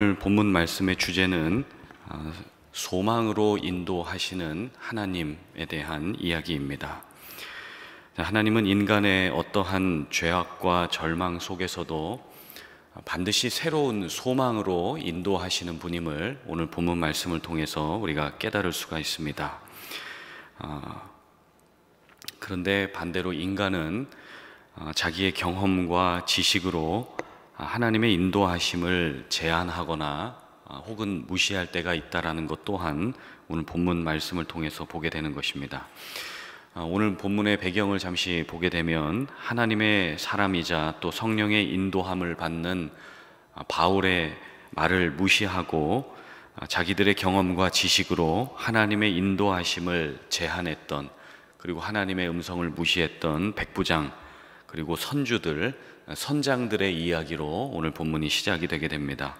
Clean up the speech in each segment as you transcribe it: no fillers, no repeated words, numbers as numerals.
오늘 본문 말씀의 주제는 소망으로 인도하시는 하나님에 대한 이야기입니다. 하나님은 인간의 어떠한 죄악과 절망 속에서도 반드시 새로운 소망으로 인도하시는 분임을 오늘 본문 말씀을 통해서 우리가 깨달을 수가 있습니다. 그런데 반대로 인간은 자기의 경험과 지식으로 하나님의 인도하심을 제한하거나 혹은 무시할 때가 있다라는 것 또한 오늘 본문 말씀을 통해서 보게 되는 것입니다. 오늘 본문의 배경을 잠시 보게 되면 하나님의 사람이자 또 성령의 인도함을 받는 바울의 말을 무시하고 자기들의 경험과 지식으로 하나님의 인도하심을 제한했던, 그리고 하나님의 음성을 무시했던 백부장 그리고 선장들의 이야기로 오늘 본문이 시작이 되게 됩니다.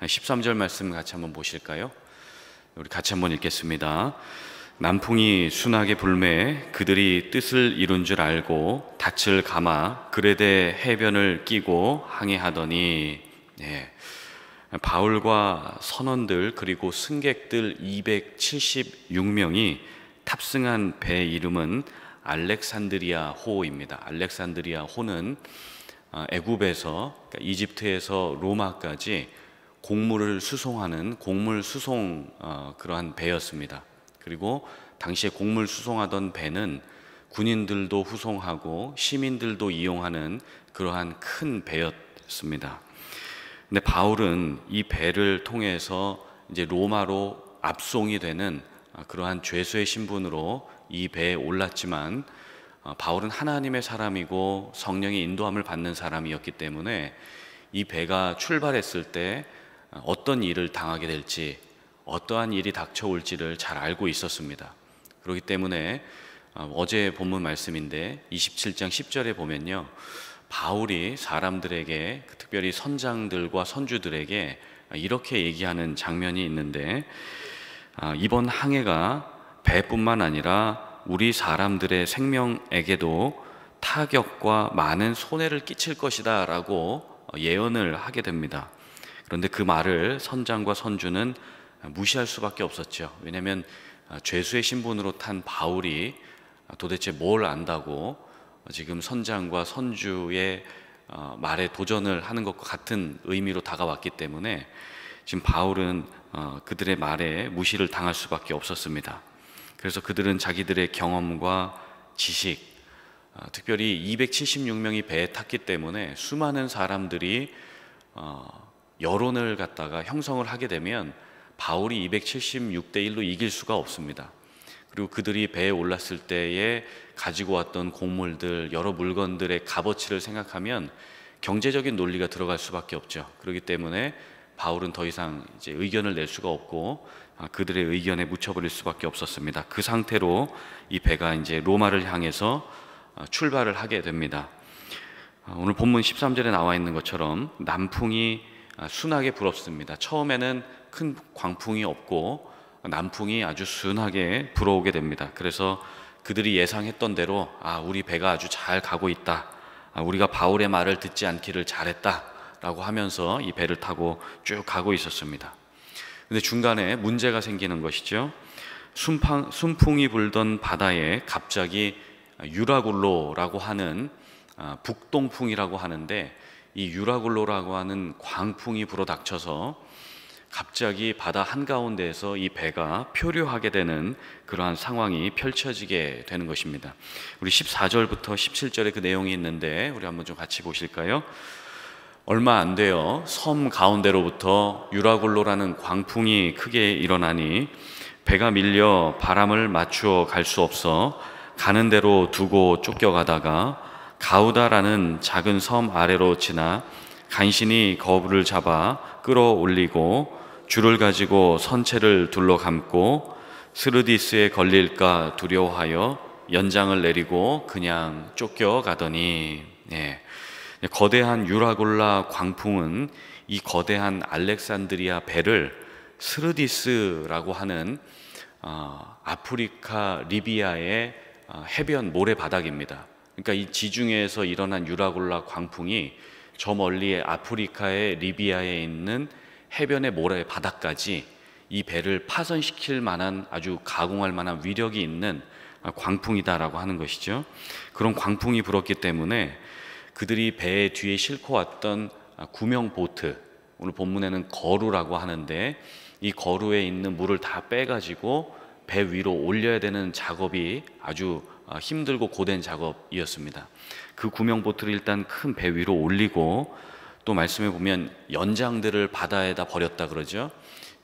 13절 말씀 같이 한번 보실까요? 우리 같이 한번 읽겠습니다. 남풍이 순하게 불매 그들이 뜻을 이룬 줄 알고 닻을 감아 그레데 해변을 끼고 항해하더니, 바울과 선원들 그리고 승객들 276명이 탑승한 배 이름은 알렉산드리아 호입니다. 알렉산드리아 호는 애굽에서, 그러니까 이집트에서 로마까지 곡물을 수송하는 곡물 수송 그러한 배였습니다. 그리고 당시에 곡물 수송하던 배는 군인들도 후송하고 시민들도 이용하는 그러한 큰 배였습니다. 근데 바울은 이 배를 통해서 이제 로마로 압송이 되는 그러한 죄수의 신분으로 이 배에 올랐지만, 바울은 하나님의 사람이고 성령의 인도함을 받는 사람이었기 때문에 이 배가 출발했을 때 어떤 일을 당하게 될지, 어떠한 일이 닥쳐올지를 잘 알고 있었습니다. 그렇기 때문에 어제 본문 말씀인데 27장 10절에 보면요, 바울이 사람들에게, 특별히 선장들과 선주들에게 이렇게 얘기하는 장면이 있는데, 이번 항해가 배뿐만 아니라 우리 사람들의 생명에게도 타격과 많은 손해를 끼칠 것이다 라고 예언을 하게 됩니다. 그런데 그 말을 선장과 선주는 무시할 수밖에 없었죠. 왜냐하면 죄수의 신분으로 탄 바울이 도대체 뭘 안다고 지금 선장과 선주의 말에 도전을 하는 것과 같은 의미로 다가왔기 때문에 지금 바울은 그들의 말에 무시를 당할 수밖에 없었습니다. 그래서 그들은 자기들의 경험과 지식, 특별히 276명이 배에 탔기 때문에 수많은 사람들이 여론을 갖다가 형성을 하게 되면 바울이 276대 1로 이길 수가 없습니다. 그리고 그들이 배에 올랐을 때에 가지고 왔던 곡물들, 여러 물건들의 값어치를 생각하면 경제적인 논리가 들어갈 수밖에 없죠. 그렇기 때문에 바울은 더 이상 이제 의견을 낼 수가 없고 그들의 의견에 묻혀버릴 수밖에 없었습니다. 그 상태로 이 배가 이제 로마를 향해서 출발을 하게 됩니다. 오늘 본문 13절에 나와 있는 것처럼 남풍이 순하게 불었습니다. 처음에는 큰 광풍이 없고 남풍이 아주 순하게 불어오게 됩니다. 그래서 그들이 예상했던 대로 우리 배가 아주 잘 가고 있다, 우리가 바울의 말을 듣지 않기를 잘했다 라고 하면서 이 배를 타고 쭉 가고 있었습니다. 근데 중간에 문제가 생기는 것이죠. 순풍이 불던 바다에 갑자기 유라굴로라고 하는 북동풍이라고 하는데, 이 유라굴로라고 하는 광풍이 불어닥쳐서 갑자기 바다 한가운데에서 이 배가 표류하게 되는 그러한 상황이 펼쳐지게 되는 것입니다. 우리 14절부터 17절에 그 내용이 있는데 우리 한번 좀 같이 보실까요? 얼마 안 돼요. 섬 가운데로부터 유라굴로라는 광풍이 크게 일어나니 배가 밀려 바람을 맞추어 갈 수 없어 가는 대로 두고 쫓겨가다가 가우다라는 작은 섬 아래로 지나 간신히 거부를 잡아 끌어올리고 줄을 가지고 선체를 둘러 감고 스르디스에 걸릴까 두려워하여 연장을 내리고 그냥 쫓겨가더니, 거대한 유라굴라 광풍은 이 거대한 알렉산드리아 배를 스르디스라고 하는 아프리카 리비아의 해변 모래바닥입니다. 그러니까 이 지중해에서 일어난 유라굴라 광풍이 저 멀리에 아프리카의 리비아에 있는 해변의 모래 바닥까지 이 배를 파손시킬 만한, 아주 가공할 만한 위력이 있는 광풍이다라고 하는 것이죠. 그런 광풍이 불었기 때문에 그들이 배 뒤에 싣고 왔던 구명 보트, 오늘 본문에는 거루라고 하는데, 이 거루에 있는 물을 다 빼가지고 배 위로 올려야 되는 작업이 아주 힘들고 고된 작업이었습니다. 그 구명 보트를 일단 큰 배 위로 올리고, 또 말씀해 보면 연장들을 바다에다 버렸다 그러죠.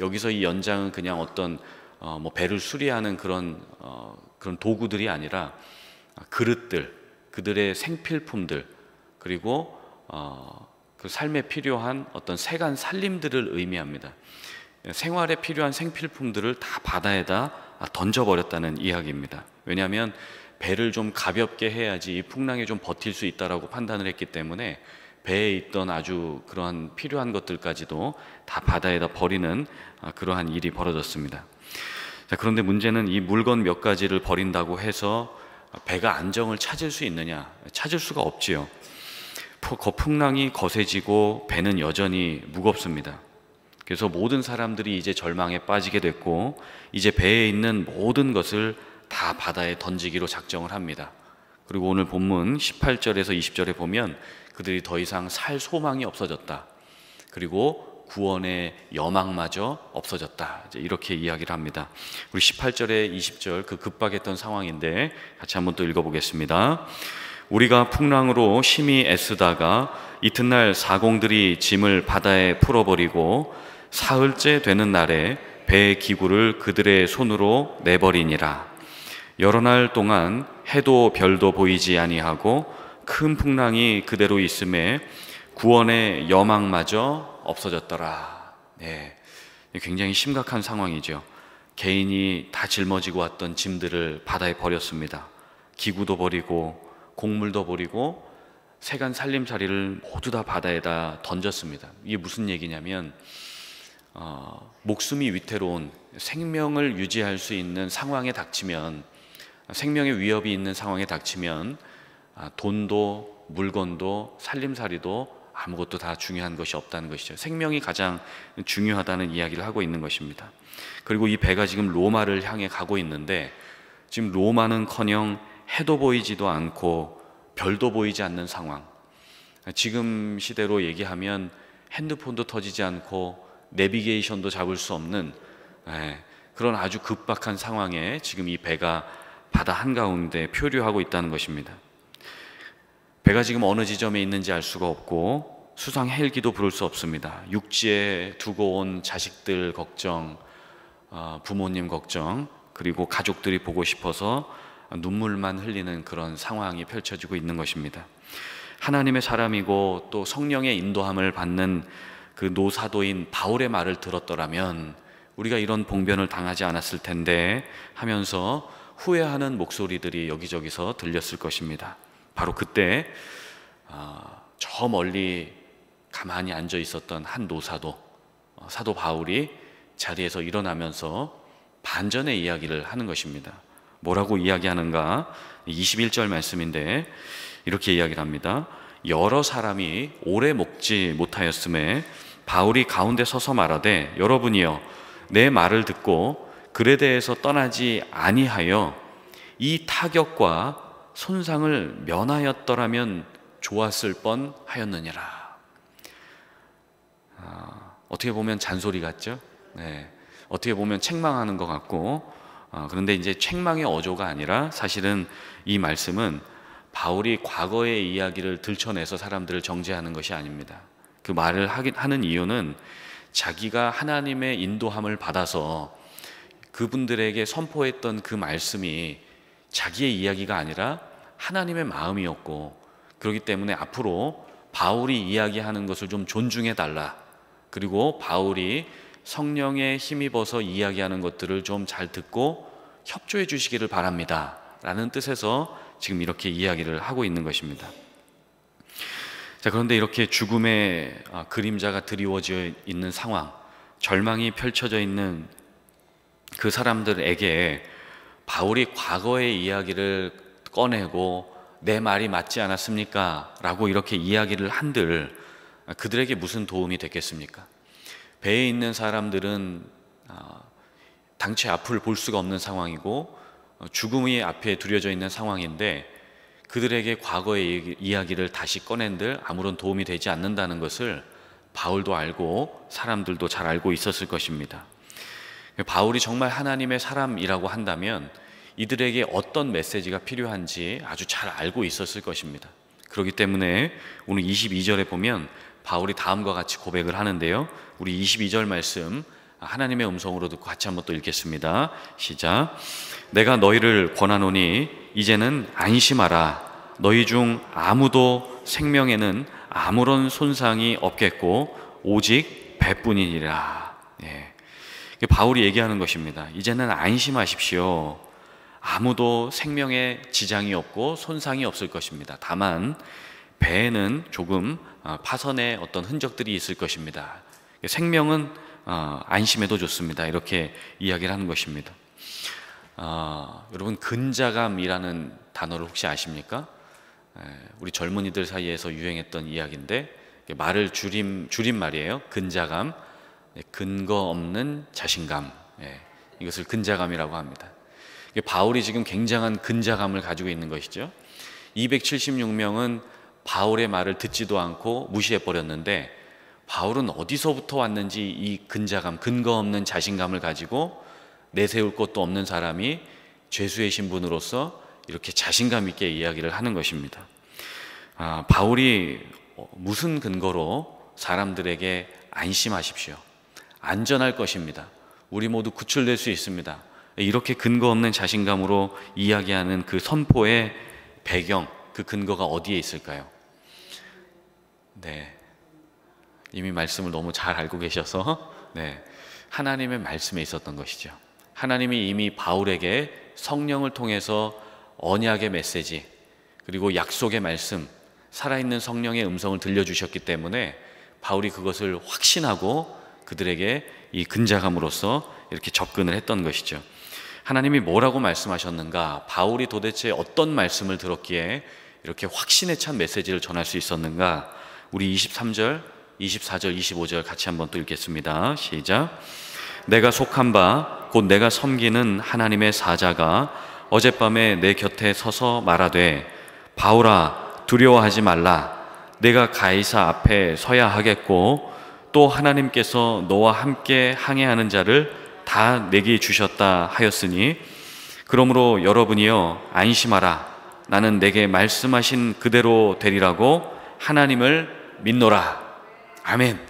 여기서 이 연장은 그냥 어떤 뭐 배를 수리하는 그런 도구들이 아니라 그릇들, 그들의 생필품들, 그리고 그 삶에 필요한 어떤 세간 살림들을 의미합니다. 생활에 필요한 생필품들을 다 바다에다 던져버렸다는 이야기입니다. 왜냐하면 배를 좀 가볍게 해야지 이 풍랑에 좀 버틸 수 있다라고 판단을 했기 때문에 배에 있던 아주 그러한 필요한 것들까지도 다 바다에다 버리는 그러한 일이 벌어졌습니다. 자, 그런데 문제는 이 물건 몇 가지를 버린다고 해서 배가 안정을 찾을 수 있느냐? 찾을 수가 없지요. 풍랑이 거세지고 배는 여전히 무겁습니다. 그래서 모든 사람들이 이제 절망에 빠지게 됐고, 이제 배에 있는 모든 것을 다 바다에 던지기로 작정을 합니다. 그리고 오늘 본문 18절에서 20절에 보면 그들이 더 이상 살 소망이 없어졌다, 그리고 구원의 여망마저 없어졌다, 이제 이렇게 이야기를 합니다. 우리 18절에 20절 그 급박했던 상황인데 같이 한번 또 읽어보겠습니다. 우리가 풍랑으로 심히 애쓰다가 이튿날 사공들이 짐을 바다에 풀어버리고 사흘째 되는 날에 배의 기구를 그들의 손으로 내버리니라. 여러 날 동안 해도 별도 보이지 아니하고 큰 풍랑이 그대로 있음에 구원의 여망마저 없어졌더라. 네, 굉장히 심각한 상황이죠. 개인이 다 짊어지고 왔던 짐들을 바다에 버렸습니다. 기구도 버리고 곡물도 버리고 세간 살림살이를 모두 다 바다에다 던졌습니다. 이게 무슨 얘기냐면 목숨이 위태로운, 생명을 유지할 수 있는 상황에 닥치면, 생명의 위협이 있는 상황에 닥치면 돈도 물건도 살림살이도 아무것도 다 중요한 것이 없다는 것이죠. 생명이 가장 중요하다는 이야기를 하고 있는 것입니다. 그리고 이 배가 지금 로마를 향해 가고 있는데, 지금 로마는커녕 해도 보이지도 않고 별도 보이지 않는 상황. 지금 시대로 얘기하면 핸드폰도 터지지 않고 내비게이션도 잡을 수 없는 그런 아주 급박한 상황에 지금 이 배가 바다 한가운데 표류하고 있다는 것입니다. 배가 지금 어느 지점에 있는지 알 수가 없고 수상 헬기도 부를 수 없습니다. 육지에 두고 온 자식들 걱정, 부모님 걱정, 그리고 가족들이 보고 싶어서 눈물만 흘리는 그런 상황이 펼쳐지고 있는 것입니다. 하나님의 사람이고 또 성령의 인도함을 받는 그 노사도인 바울의 말을 들었더라면 우리가 이런 봉변을 당하지 않았을 텐데 하면서 후회하는 목소리들이 여기저기서 들렸을 것입니다. 바로 그때 저 멀리 가만히 앉아 있었던 한 노사도, 사도 바울이 자리에서 일어나면서 반전의 이야기를 하는 것입니다. 뭐라고 이야기하는가? 21절 말씀인데 이렇게 이야기를 합니다. 여러 사람이 오래 먹지 못하였음에 바울이 가운데 서서 말하되, 여러분이여 내 말을 듣고 그레데에서 떠나지 아니하여 이 타격과 손상을 면하였더라면 좋았을 뻔하였느니라. 어떻게 보면 잔소리 같죠? 네. 어떻게 보면 책망하는 것 같고, 그런데 이제 책망의 어조가 아니라 사실은 이 말씀은 바울이 과거의 이야기를 들춰내서 사람들을 정죄하는 것이 아닙니다. 그 말을 하는 이유는 자기가 하나님의 인도함을 받아서 그분들에게 선포했던 그 말씀이 자기의 이야기가 아니라 하나님의 마음이었고, 그렇기 때문에 앞으로 바울이 이야기하는 것을 좀 존중해 달라, 그리고 바울이 성령에 힘입어서 이야기하는 것들을 좀 잘 듣고 협조해 주시기를 바랍니다 라는 뜻에서 지금 이렇게 이야기를 하고 있는 것입니다. 자, 그런데 이렇게 죽음의 그림자가 드리워져 있는 상황, 절망이 펼쳐져 있는 그 사람들에게 바울이 과거의 이야기를 꺼내고 내 말이 맞지 않았습니까? 라고 이렇게 이야기를 한들 그들에게 무슨 도움이 됐겠습니까? 배에 있는 사람들은 당최 앞을 볼 수가 없는 상황이고 죽음이 앞에 두려져 있는 상황인데 그들에게 과거의 이야기를 다시 꺼낸들 아무런 도움이 되지 않는다는 것을 바울도 알고 사람들도 잘 알고 있었을 것입니다. 바울이 정말 하나님의 사람이라고 한다면 이들에게 어떤 메시지가 필요한지 아주 잘 알고 있었을 것입니다. 그렇기 때문에 오늘 22절에 보면 바울이 다음과 같이 고백을 하는데요, 우리 22절 말씀 하나님의 음성으로 듣고 같이 한번 또 읽겠습니다. 시작. 내가 너희를 권하노니 이제는 안심하라. 너희 중 아무도 생명에는 아무런 손상이 없겠고 오직 배뿐이니라. 바울이 얘기하는 것입니다. 이제는 안심하십시오. 아무도 생명에 지장이 없고 손상이 없을 것입니다. 다만 배에는 조금 파선의 어떤 흔적들이 있을 것입니다. 생명은 안심해도 좋습니다. 이렇게 이야기를 하는 것입니다. 여러분, 근자감이라는 단어를 혹시 아십니까? 우리 젊은이들 사이에서 유행했던 이야기인데 말을 줄임말이에요. 근자감, 근거 없는 자신감, 이것을 근자감이라고 합니다. 바울이 지금 굉장한 근자감을 가지고 있는 것이죠. 276명은 바울의 말을 듣지도 않고 무시해 버렸는데 바울은 어디서부터 왔는지 이 근자감, 근거 없는 자신감을 가지고 내세울 것도 없는 사람이 죄수의 신분으로서 이렇게 자신감 있게 이야기를 하는 것입니다. 바울이 무슨 근거로 사람들에게 안심하십시오, 안전할 것입니다, 우리 모두 구출될 수 있습니다, 이렇게 근거 없는 자신감으로 이야기하는 그 선포의 배경, 그 근거가 어디에 있을까요? 이미 말씀을 너무 잘 알고 계셔서 하나님의 말씀에 있었던 것이죠. 하나님이 이미 바울에게 성령을 통해서 언약의 메시지, 그리고 약속의 말씀, 살아있는 성령의 음성을 들려주셨기 때문에 바울이 그것을 확신하고 그들에게 이 근자감으로써 이렇게 접근을 했던 것이죠. 하나님이 뭐라고 말씀하셨는가, 바울이 도대체 어떤 말씀을 들었기에 이렇게 확신에 찬 메시지를 전할 수 있었는가. 우리 23절, 24절, 25절 같이 한번 또 읽겠습니다. 시작. 내가 속한 바 곧 내가 섬기는 하나님의 사자가 어젯밤에 내 곁에 서서 말하되 바울아 두려워하지 말라. 내가 가이사 앞에 서야 하겠고 또 하나님께서 너와 함께 항해하는 자를 다 내게 주셨다 하였으니 그러므로 여러분이여 안심하라. 나는 내게 말씀하신 그대로 되리라고 하나님을 믿노라. 아멘.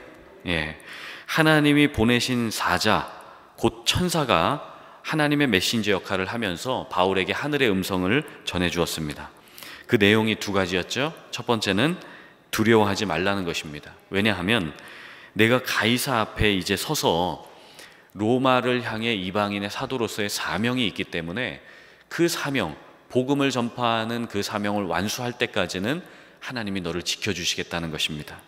하나님이 보내신 사자, 곧 천사가 하나님의 메신저 역할을 하면서 바울에게 하늘의 음성을 전해주었습니다. 그 내용이 두 가지였죠. 첫 번째는 두려워하지 말라는 것입니다. 왜냐하면 내가 가이사 앞에 이제 서서 로마를 향해 이방인의 사도로서의 사명이 있기 때문에 그 사명, 복음을 전파하는 그 사명을 완수할 때까지는 하나님이 너를 지켜주시겠다는 것입니다.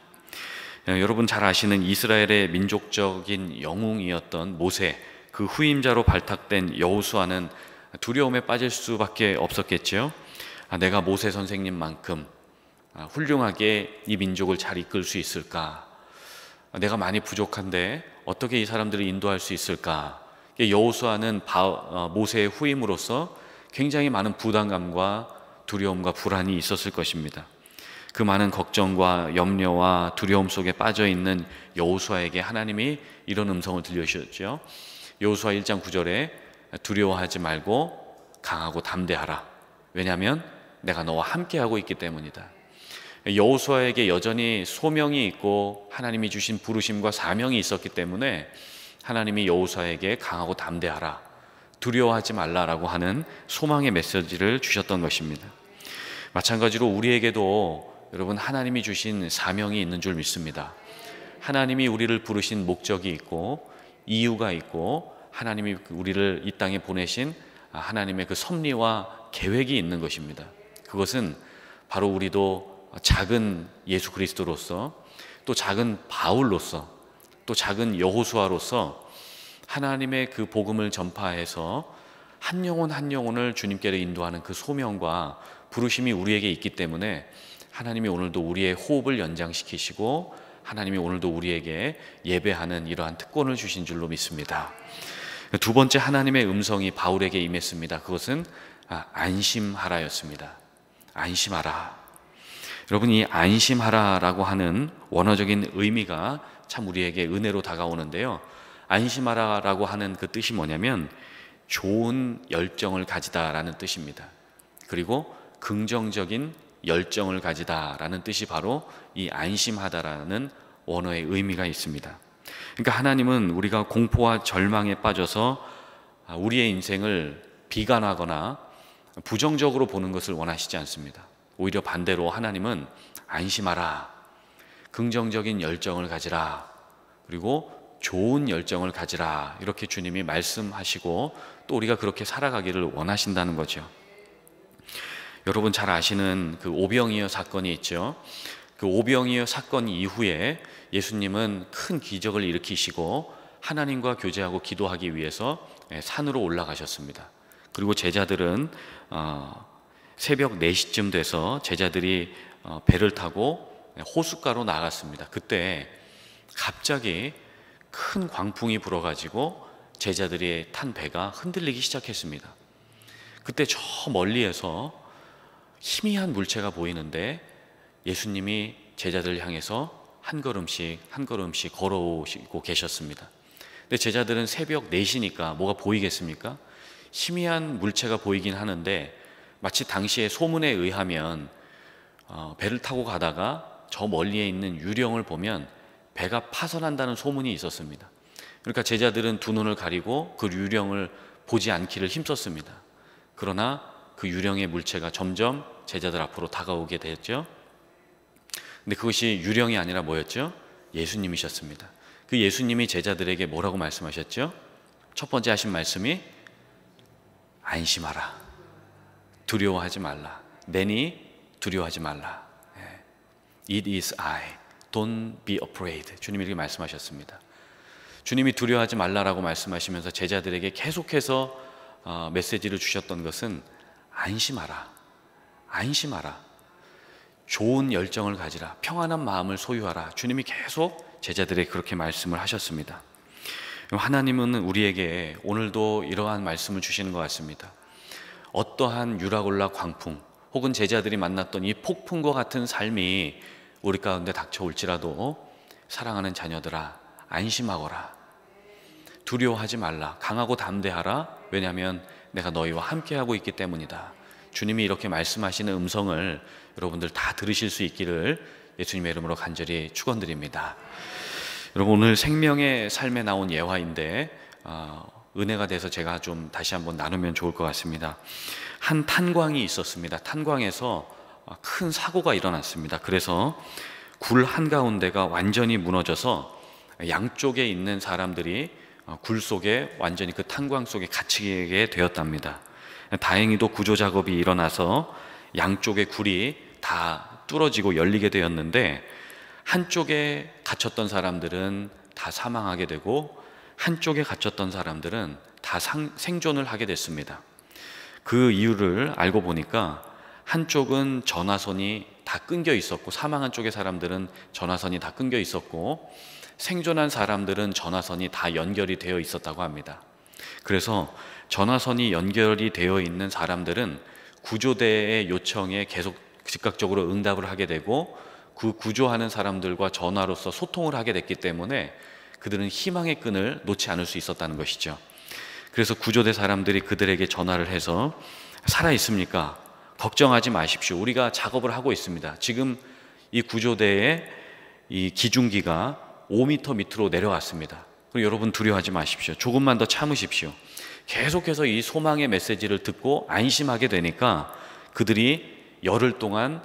여러분 잘 아시는 이스라엘의 민족적인 영웅이었던 모세, 그 후임자로 발탁된 여호수아는 두려움에 빠질 수밖에 없었겠죠. 내가 모세 선생님만큼 훌륭하게 이 민족을 잘 이끌 수 있을까? 내가 많이 부족한데 어떻게 이 사람들을 인도할 수 있을까? 여호수아는 모세의 후임으로서 굉장히 많은 부담감과 두려움과 불안이 있었을 것입니다. 그 많은 걱정과 염려와 두려움 속에 빠져 있는 여호수아에게 하나님이 이런 음성을 들려주셨죠. 여호수아 1장 9절에 두려워하지 말고 강하고 담대하라. 왜냐하면 내가 너와 함께하고 있기 때문이다. 여호수아에게 여전히 소명이 있고 하나님이 주신 부르심과 사명이 있었기 때문에 하나님이 여호수아에게 강하고 담대하라, 두려워하지 말라라고 하는 소망의 메시지를 주셨던 것입니다. 마찬가지로 우리에게도 여러분 하나님이 주신 사명이 있는 줄 믿습니다. 하나님이 우리를 부르신 목적이 있고 이유가 있고 하나님이 우리를 이 땅에 보내신 하나님의 그 섭리와 계획이 있는 것입니다. 그것은 바로 우리도 작은 예수 그리스도로서, 또 작은 바울로서, 또 작은 여호수아로서 하나님의 그 복음을 전파해서 한 영혼 한 영혼을 주님께로 인도하는 그 소명과 부르심이 우리에게 있기 때문에 하나님이 오늘도 우리의 호흡을 연장시키시고 하나님이 오늘도 우리에게 예배하는 이러한 특권을 주신 줄로 믿습니다. 두 번째 하나님의 음성이 바울에게 임했습니다. 그것은 안심하라였습니다. 안심하라. 여러분, 이 안심하라라고 하는 원어적인 의미가 참 우리에게 은혜로 다가오는데요. 안심하라라고 하는 그 뜻이 뭐냐면 좋은 열정을 가지다라는 뜻입니다. 그리고 긍정적인 열정을 가지다라는 뜻이 바로 이 안심하다라는 원어의 의미가 있습니다. 그러니까 하나님은 우리가 공포와 절망에 빠져서 우리의 인생을 비관하거나 부정적으로 보는 것을 원하시지 않습니다. 오히려 반대로 하나님은 안심하라, 긍정적인 열정을 가지라, 그리고 좋은 열정을 가지라, 이렇게 주님이 말씀하시고 또 우리가 그렇게 살아가기를 원하신다는 거죠. 여러분 잘 아시는 그 오병이어 사건이 있죠. 그 오병이어 사건 이후에 예수님은 큰 기적을 일으키시고 하나님과 교제하고 기도하기 위해서 산으로 올라가셨습니다. 그리고 제자들은 새벽 4시쯤 돼서 제자들이 배를 타고 호숫가로 나갔습니다. 그때 갑자기 큰 광풍이 불어가지고 제자들이 탄 배가 흔들리기 시작했습니다. 그때 저 멀리에서 희미한 물체가 보이는데 예수님이 제자들을 향해서 한 걸음씩 한 걸음씩 걸어오시고 계셨습니다. 근데 제자들은 새벽 4시니까 뭐가 보이겠습니까? 희미한 물체가 보이긴 하는데 마치 당시의 소문에 의하면 배를 타고 가다가 저 멀리에 있는 유령을 보면 배가 파선한다는 소문이 있었습니다. 그러니까 제자들은 두 눈을 가리고 그 유령을 보지 않기를 힘썼습니다. 그러나 그 유령의 물체가 점점 제자들 앞으로 다가오게 되었죠. 근데 그것이 유령이 아니라 뭐였죠? 예수님이셨습니다. 그 예수님이 제자들에게 뭐라고 말씀하셨죠? 첫 번째 하신 말씀이 안심하라, 두려워하지 말라, 내니 두려워하지 말라. It is I, don't be afraid. 주님이 이렇게 말씀하셨습니다. 주님이 두려워하지 말라라고 말씀하시면서 제자들에게 계속해서 메시지를 주셨던 것은 안심하라, 안심하라, 좋은 열정을 가지라, 평안한 마음을 소유하라. 주님이 계속 제자들에게 그렇게 말씀을 하셨습니다. 하나님은 우리에게 오늘도 이러한 말씀을 주시는 것 같습니다. 어떠한 유라굴라 광풍 혹은 제자들이 만났던 이 폭풍과 같은 삶이 우리 가운데 닥쳐올지라도 사랑하는 자녀들아, 안심하거라, 두려워하지 말라, 강하고 담대하라. 왜냐하면 내가 너희와 함께하고 있기 때문이다. 주님이 이렇게 말씀하시는 음성을 여러분들 다 들으실 수 있기를 예수님의 이름으로 간절히 축원드립니다. 여러분, 오늘 생명의 삶에 나온 예화인데 은혜가 돼서 제가 좀 다시 한번 나누면 좋을 것 같습니다. 한 탄광이 있었습니다. 탄광에서 큰 사고가 일어났습니다. 그래서 굴 한가운데가 완전히 무너져서 양쪽에 있는 사람들이 굴 속에 완전히 그 탄광 속에 갇히게 되었답니다. 다행히도 구조 작업이 일어나서 양쪽의 굴이 다 뚫어지고 열리게 되었는데 한쪽에 갇혔던 사람들은 다 사망하게 되고 한쪽에 갇혔던 사람들은 다 생존을 하게 됐습니다. 그 이유를 알고 보니까 한쪽은 전화선이 다 끊겨 있었고, 사망한 쪽의 사람들은 전화선이 다 끊겨 있었고, 생존한 사람들은 전화선이 다 연결이 되어 있었다고 합니다. 그래서 전화선이 연결이 되어 있는 사람들은 구조대의 요청에 계속 즉각적으로 응답을 하게 되고, 그 구조하는 사람들과 전화로서 소통을 하게 됐기 때문에 그들은 희망의 끈을 놓지 않을 수 있었다는 것이죠. 그래서 구조대 사람들이 그들에게 전화를 해서 살아 있습니까? 걱정하지 마십시오. 우리가 작업을 하고 있습니다. 지금 이 구조대의 이 기중기가 5m 밑으로 내려왔습니다. 그리고 여러분 두려워하지 마십시오. 조금만 더 참으십시오. 계속해서 이 소망의 메시지를 듣고 안심하게 되니까 그들이 열흘 동안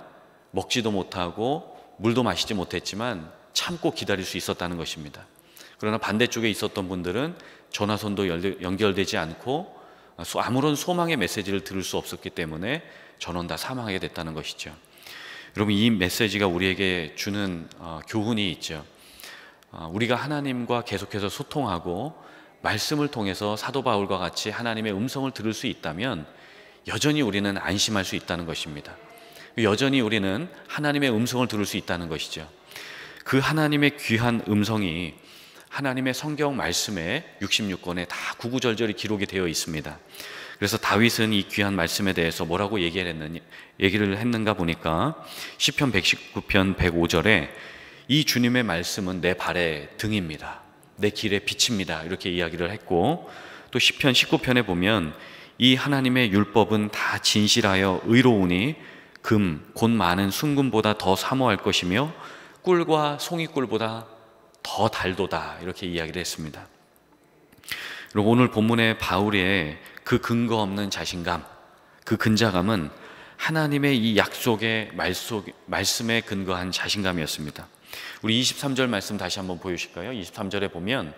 먹지도 못하고 물도 마시지 못했지만 참고 기다릴 수 있었다는 것입니다. 그러나 반대쪽에 있었던 분들은 전화선도 연결되지 않고 아무런 소망의 메시지를 들을 수 없었기 때문에 전원 다 사망하게 됐다는 것이죠. 여러분, 이 메시지가 우리에게 주는 교훈이 있죠. 우리가 하나님과 계속해서 소통하고 말씀을 통해서 사도 바울과 같이 하나님의 음성을 들을 수 있다면 여전히 우리는 안심할 수 있다는 것입니다. 여전히 우리는 하나님의 음성을 들을 수 있다는 것이죠. 그 하나님의 귀한 음성이 하나님의 성경 말씀에 66권에 다 구구절절히 기록이 되어 있습니다. 그래서 다윗은 이 귀한 말씀에 대해서 뭐라고 얘기를 했는가 보니까 시편 119편 105절에 이 주님의 말씀은 내 발의 등입니다, 내 길의 빛입니다, 이렇게 이야기를 했고, 또 시편 19편에 보면 이 하나님의 율법은 다 진실하여 의로우니 금 곧 많은 순금보다 더 사모할 것이며 꿀과 송이꿀보다 더 달도다, 이렇게 이야기를 했습니다. 그리고 오늘 본문의 바울의 그 근거 없는 자신감, 그 근자감은 하나님의 이 약속의 말씀에 근거한 자신감이었습니다. 우리 23절 말씀 다시 한번 보여주실까요? 23절에 보면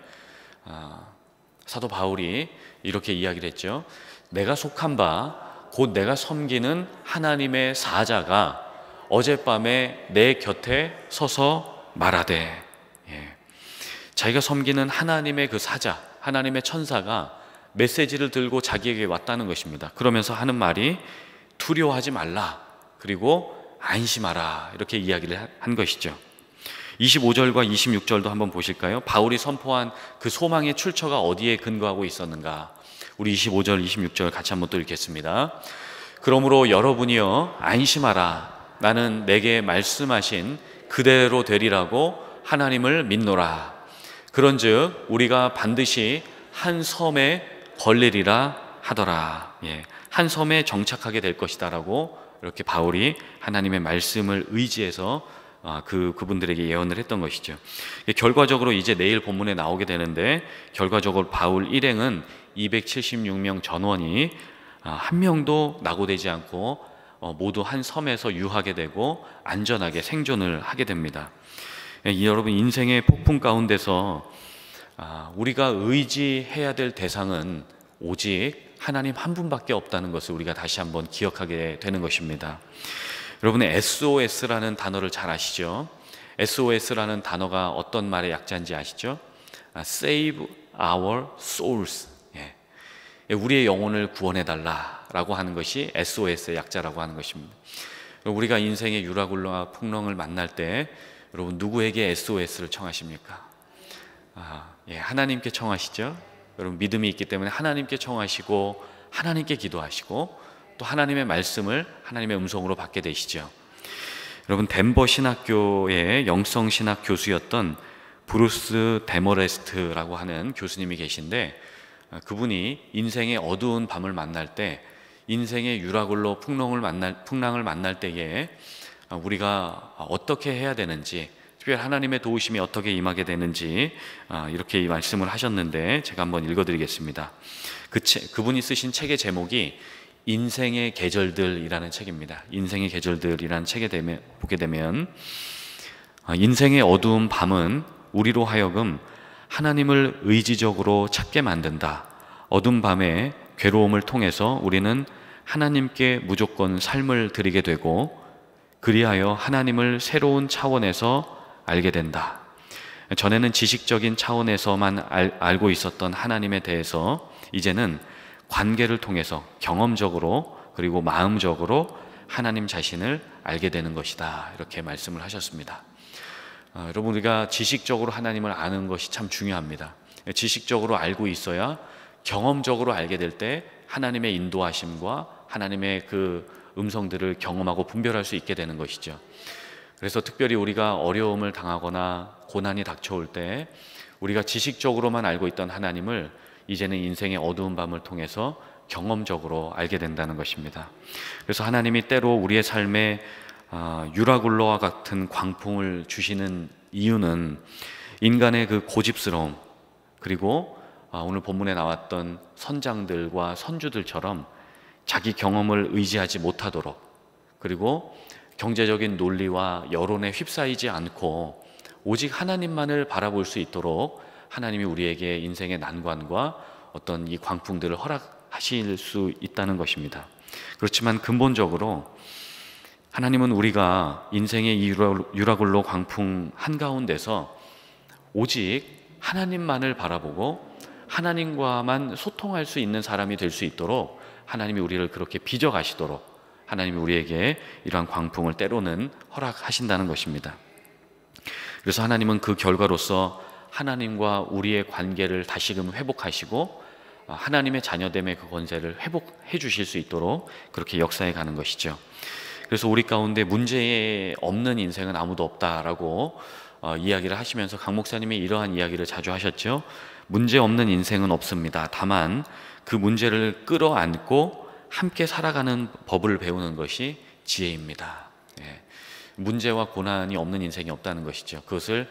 사도 바울이 이렇게 이야기를 했죠. 내가 속한 바 곧 내가 섬기는 하나님의 사자가 어젯밤에 내 곁에 서서 말하되, 자기가 섬기는 하나님의 그 사자, 하나님의 천사가 메시지를 들고 자기에게 왔다는 것입니다. 그러면서 하는 말이 두려워하지 말라, 그리고 안심하라, 이렇게 이야기를 한 것이죠. 25절과 26절도 한번 보실까요? 바울이 선포한 그 소망의 출처가 어디에 근거하고 있었는가? 우리 25절, 26절 같이 한번 또 읽겠습니다. 그러므로 여러분이여 안심하라, 나는 내게 말씀하신 그대로 되리라고 하나님을 믿노라. 그런즉 우리가 반드시 한 섬에 걸리리라 하더라. 한 섬에 정착하게 될 것이다 라고 이렇게 바울이 하나님의 말씀을 의지해서 그분들에게 예언을 했던 것이죠. 결과적으로 이제 내일 본문에 나오게 되는데, 결과적으로 바울 일행은 276명 전원이 한 명도 낙오되지 않고 모두 한 섬에서 유하게 되고 안전하게 생존을 하게 됩니다. 여러분, 인생의 폭풍 가운데서 우리가 의지해야 될 대상은 오직 하나님 한 분밖에 없다는 것을 우리가 다시 한번 기억하게 되는 것입니다. 여러분의 SOS라는 단어를 잘 아시죠? SOS라는 단어가 어떤 말의 약자인지 아시죠? Save our souls. 우리의 영혼을 구원해달라라고 하는 것이 SOS의 약자라고 하는 것입니다. 우리가 인생의 유라굴로와 풍랑을 만날 때 여러분 누구에게 SOS를 청하십니까? 하나님께 청하시죠? 여러분 믿음이 있기 때문에 하나님께 청하시고 하나님께 기도하시고 또 하나님의 말씀을 하나님의 음성으로 받게 되시죠. 여러분 덴버 신학교의 영성신학 교수였던 브루스 데머레스트라고 하는 교수님이 계신데, 그분이 인생의 어두운 밤을 만날 때, 인생의 유라굴로 풍랑을 만날 때에 우리가 어떻게 해야 되는지, 특별히 하나님의 도우심이 어떻게 임하게 되는지 이렇게 말씀을 하셨는데, 제가 한번 읽어드리겠습니다. 그분이 쓰신 책의 제목이 인생의 계절들이라는 책입니다. 인생의 계절들이라는 책에 보게 되면, 인생의 어두운 밤은 우리로 하여금 하나님을 의지적으로 찾게 만든다. 어두운 밤의 괴로움을 통해서 우리는 하나님께 무조건 삶을 드리게 되고, 그리하여 하나님을 새로운 차원에서 알게 된다. 전에는 지식적인 차원에서만 알고 있었던 하나님에 대해서 이제는 관계를 통해서 경험적으로 그리고 마음적으로 하나님 자신을 알게 되는 것이다, 이렇게 말씀을 하셨습니다. 여러분, 우리가 지식적으로 하나님을 아는 것이 참 중요합니다. 지식적으로 알고 있어야 경험적으로 알게 될 때 하나님의 인도하심과 하나님의 그 음성들을 경험하고 분별할 수 있게 되는 것이죠. 그래서 특별히 우리가 어려움을 당하거나 고난이 닥쳐올 때 우리가 지식적으로만 알고 있던 하나님을 이제는 인생의 어두운 밤을 통해서 경험적으로 알게 된다는 것입니다. 그래서 하나님이 때로 우리의 삶에 유라굴로와 같은 광풍을 주시는 이유는 인간의 그 고집스러움, 그리고 오늘 본문에 나왔던 선장들과 선주들처럼 자기 경험을 의지하지 못하도록, 그리고 경제적인 논리와 여론에 휩싸이지 않고 오직 하나님만을 바라볼 수 있도록 하나님이 우리에게 인생의 난관과 어떤 이 광풍들을 허락하실 수 있다는 것입니다. 그렇지만 근본적으로 하나님은 우리가 인생의 이 유라굴로 광풍 한가운데서 오직 하나님만을 바라보고 하나님과만 소통할 수 있는 사람이 될 수 있도록 하나님이 우리를 그렇게 빚어가시도록 하나님이 우리에게 이러한 광풍을 때로는 허락하신다는 것입니다. 그래서 하나님은 그 결과로서 하나님과 우리의 관계를 다시금 회복하시고 하나님의 자녀됨의 그 권세를 회복해 주실 수 있도록 그렇게 역사해 가는 것이죠. 그래서 우리 가운데 문제 없는 인생은 아무도 없다라고 이야기를 하시면서 강 목사님이 이러한 이야기를 자주 하셨죠. 문제 없는 인생은 없습니다. 다만 그 문제를 끌어안고 함께 살아가는 법을 배우는 것이 지혜입니다. 문제와 고난이 없는 인생이 없다는 것이죠. 그것을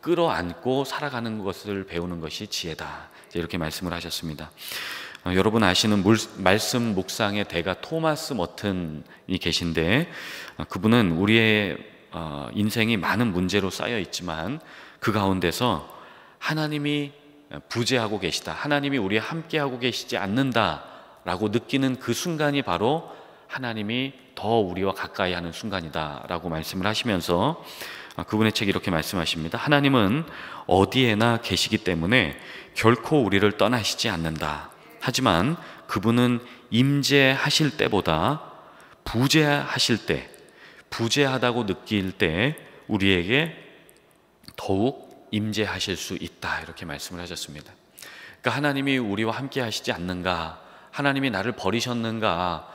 끌어안고 살아가는 것을 배우는 것이 지혜다, 이렇게 말씀을 하셨습니다. 여러분 아시는 말씀 묵상의 대가 토마스 머튼이 계신데, 그분은 우리의 인생이 많은 문제로 쌓여 있지만 그 가운데서 하나님이 부재하고 계시다, 하나님이 우리와 함께하고 계시지 않는다라고 느끼는 그 순간이 바로 하나님이 더 우리와 가까이 하는 순간이다 라고 말씀을 하시면서 그분의 책에 이렇게 말씀하십니다. 하나님은 어디에나 계시기 때문에 결코 우리를 떠나시지 않는다. 하지만 그분은 임재하실 때보다 부재하실 때, 부재하다고 느낄 때 우리에게 더욱 임재하실 수 있다, 이렇게 말씀을 하셨습니다. 그러니까 하나님이 우리와 함께 하시지 않는가, 하나님이 나를 버리셨는가,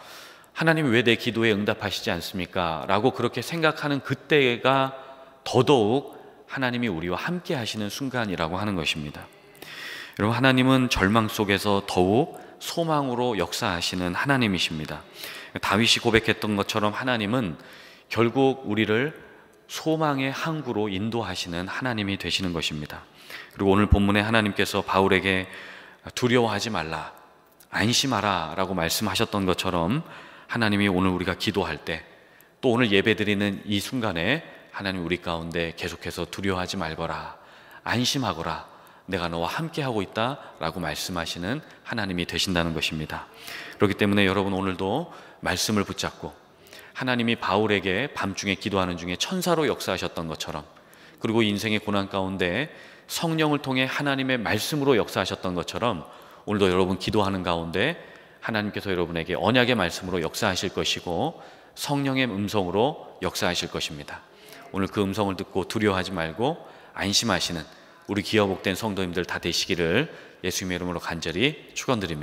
하나님이 왜 내 기도에 응답하시지 않습니까? 라고 그렇게 생각하는 그때가 더더욱 하나님이 우리와 함께 하시는 순간이라고 하는 것입니다. 여러분, 하나님은 절망 속에서 더욱 소망으로 역사하시는 하나님이십니다. 다윗이 고백했던 것처럼 하나님은 결국 우리를 소망의 항구로 인도하시는 하나님이 되시는 것입니다. 그리고 오늘 본문에 하나님께서 바울에게 두려워하지 말라, 안심하라 라고 말씀하셨던 것처럼 하나님이 오늘 우리가 기도할 때, 또 오늘 예배드리는 이 순간에 하나님 우리 가운데 계속해서 두려워하지 말거라, 안심하거라, 내가 너와 함께하고 있다 라고 말씀하시는 하나님이 되신다는 것입니다. 그렇기 때문에 여러분 오늘도 말씀을 붙잡고 하나님이 바울에게 밤중에 기도하는 중에 천사로 역사하셨던 것처럼, 그리고 인생의 고난 가운데 성령을 통해 하나님의 말씀으로 역사하셨던 것처럼 오늘도 여러분 기도하는 가운데 하나님께서 여러분에게 언약의 말씀으로 역사하실 것이고 성령의 음성으로 역사하실 것입니다. 오늘 그 음성을 듣고 두려워하지 말고 안심하시는 우리 기어복된 성도님들 다 되시기를 예수님의 이름으로 간절히 축원드립니다.